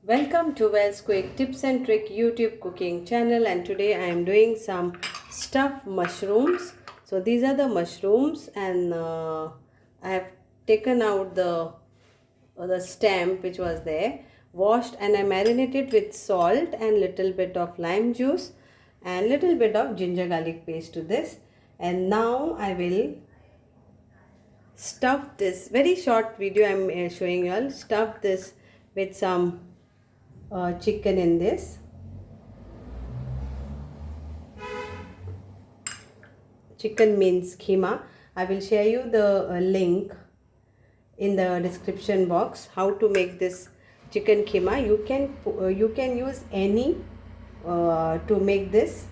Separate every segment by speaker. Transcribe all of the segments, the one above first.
Speaker 1: Welcome to Wells Quick Tips and Trick YouTube cooking channel, and today I am doing some stuffed mushrooms. So these are the mushrooms, and I have taken out the stem which was there, washed, and I marinated with salt and little bit of lime juice and little bit of ginger garlic paste to this. And now I will stuff this. Very short video I am showing you all. Stuff this with some chicken in this. Chicken means keema. I will share you the link in the description box how to make this chicken keema. You can use any to make this.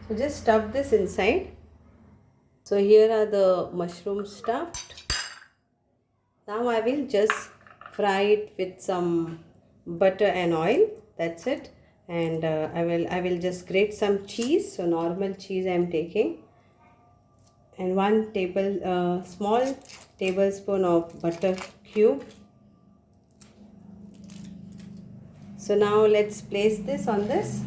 Speaker 1: So just stuff this inside. So here are the mushrooms stuffed. Now I will just fry it with some butter and oil. That's it. And I will just grate some cheese. So normal cheese I am taking, and one small tablespoon of butter cube. So now let's place this on this.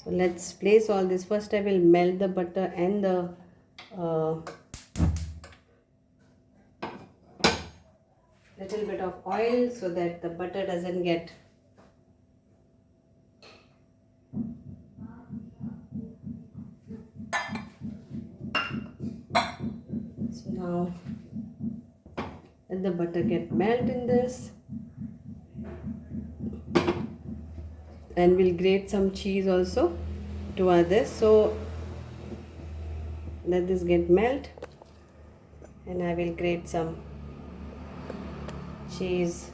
Speaker 1: So let's place all this. First I will melt the butter and the little bit of oil so that the butter doesn't get so now let the butter get melt in this, and we'll grate some cheese also to add this. So let this get melt, and I will grate some cheese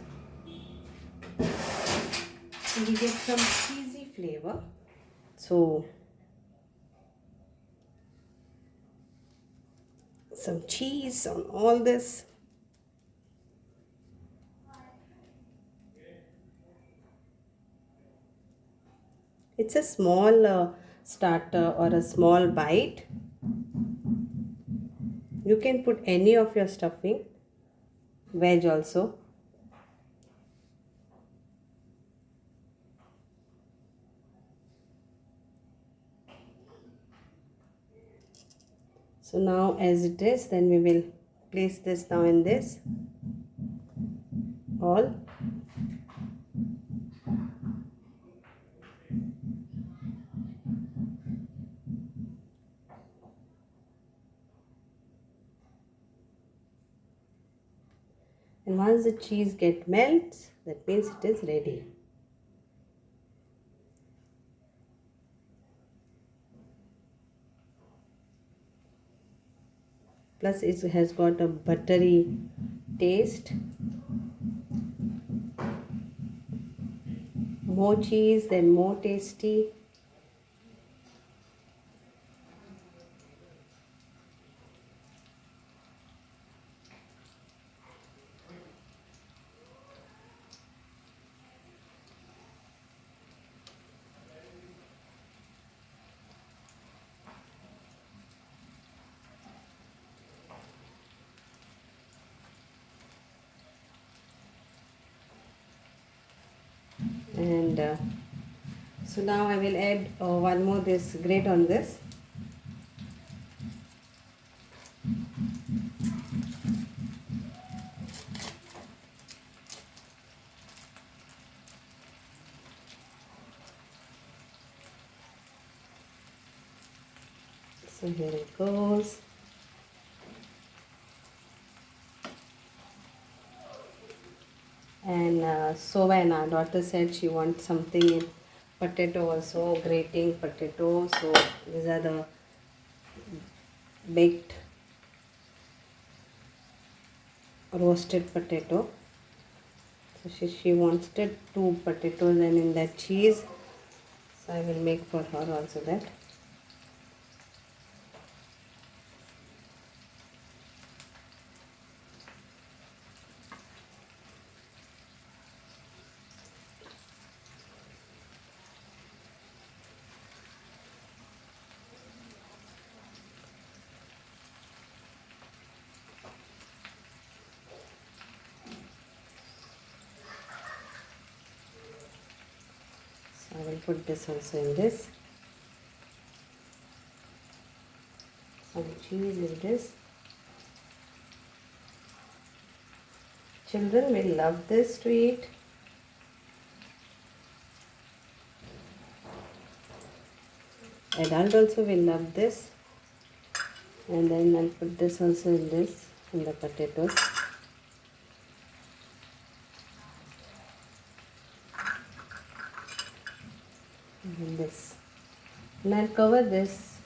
Speaker 1: so we get some cheesy flavor. So some cheese on all this. It's a small starter or a small bite. You can put any of your stuffing, veg also. So now as it is, then we will place this now in this all. And once the cheese get melts, that means it is ready. Plus it has got a buttery taste. More cheese, then more tasty. And so now I will add one more this grate on this. So here it goes. And so when our daughter said she wants something in potato also, grating potato. So these are the baked roasted potato. So she wanted two potatoes and in that cheese. So I will make for her also that. put this also in this. Some cheese in this. Children will love this to eat. Adult also will love this. And then I'll put this also in this, in the potatoes. And this. And I'll cover this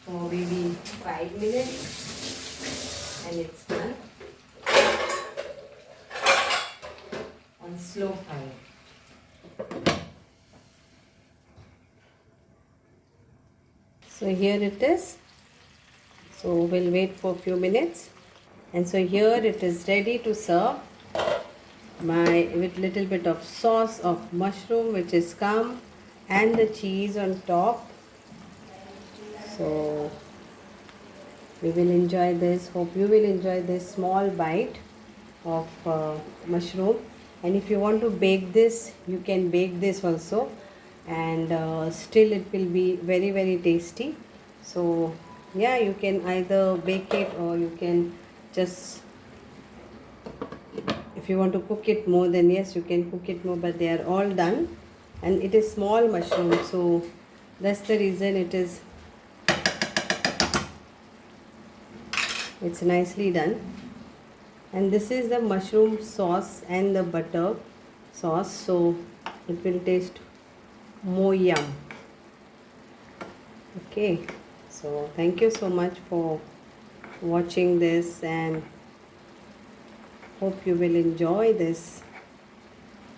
Speaker 1: for maybe 5 minutes and it's done on slow fire. So here it is. So we'll wait for a few minutes. And so here it is ready to serve with little bit of sauce of mushroom which is come and the cheese on top. So we will enjoy this. Hope you will enjoy this small bite of mushroom. And if you want to bake this, you can bake this also, and still it will be very, very tasty. So yeah, you can either bake it or you can just, if you want to cook it more, then yes, you can cook it more, but they are all done. And it is small mushroom, so that's the reason it's nicely done. And this is the mushroom sauce and the butter sauce, so it will taste more yum. Okay, so thank you so much for watching this, and hope you will enjoy this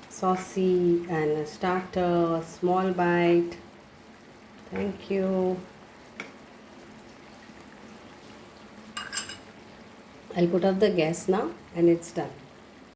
Speaker 1: saucy and a starter, small bite. Thank you. I'll put off the gas now and it's done.